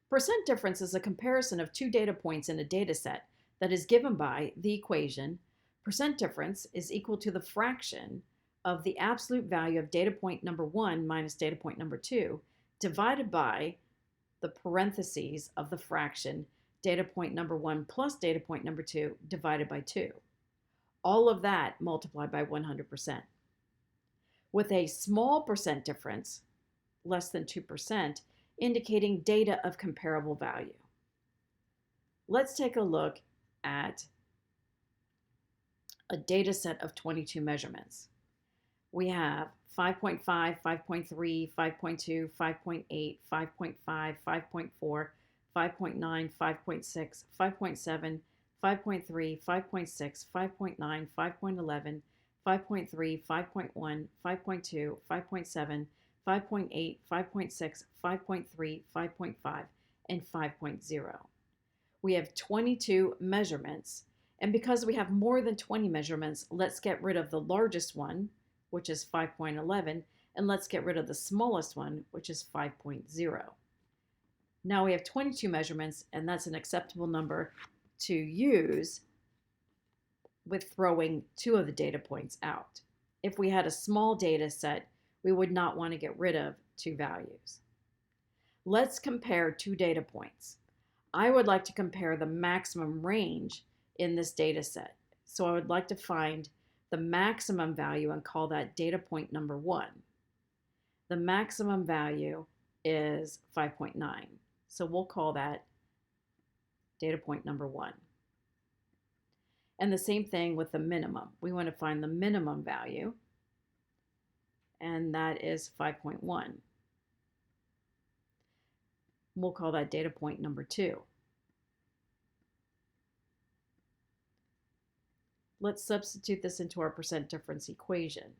Percent difference is a comparison of two data points in a data set that is given by the equation percent difference is equal to the fraction of the absolute value of data point number 1 minus data point number 2 divided by the parentheses of the fraction data point number 1 plus data point number 2 divided by 2. All of that multiplied by 100%. With a small percent difference, less than 2%, indicating data of comparable value. Let's take a look at a data set of 22 measurements. We have 5.5, 5.3, 5.2, 5.8, 5.5, 5.4, 5.9, 5.6, 5.7, 5.3, 5.6, 5.9, 5.11, 5.3, 5.1, 5.2, 5.7, 5.8, 5.6, 5.3, 5.5, and 5.0. We have 22 measurements, and because we have more than 20 measurements, let's get rid of the largest one, which is 5.11, and let's get rid of the smallest one, which is 5.0. Now we have 22 measurements, and that's an acceptable number to use with throwing two of the data points out. If we had a small data set, we would not want to get rid of two values. Let's compare two data points. I would like to compare the maximum range in this data set. So I would like to find the maximum value and call that data point number 1. The maximum value is 5.9. So we'll call that data point number 1. And the same thing with the minimum. We want to find the minimum value, and that is 5.1. We'll call that data point number 2. Let's substitute this into our percent difference equation.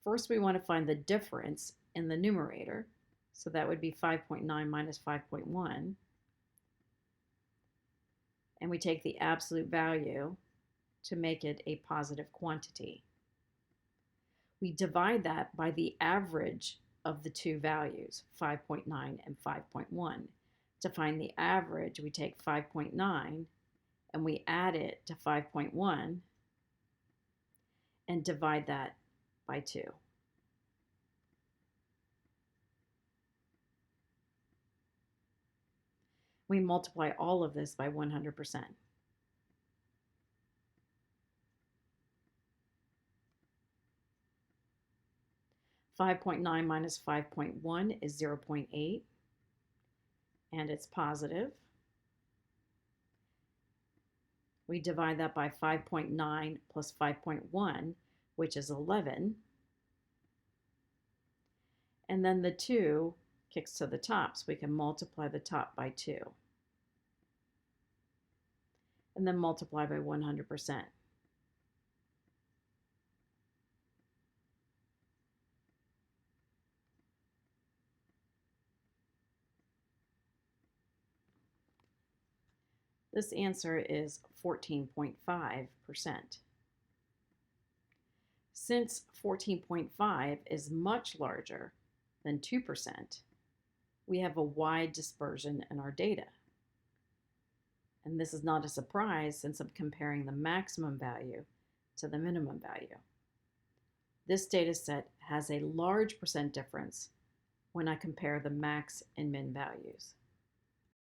First, we want to find the difference in the numerator. So that would be 5.9 minus 5.1. And we take the absolute value to make it a positive quantity. We divide that by the average of the two values, 5.9 and 5.1. To find the average, we take 5.9 and we add it to 5.1 and divide that by 2. We multiply all of this by 100%. (5.9) minus 5.1 is 0.8, and it's positive. We divide that by 5.9 plus 5.1, which is 11. And then the 2 kicks to the top, so we can multiply the top by 2. And then multiply by 100%. This answer is 14.5%. Since 14.5 is much larger than 2%, we have a wide dispersion in our data. And this is not a surprise since I'm comparing the maximum value to the minimum value. This data set has a large percent difference when I compare the max and min values.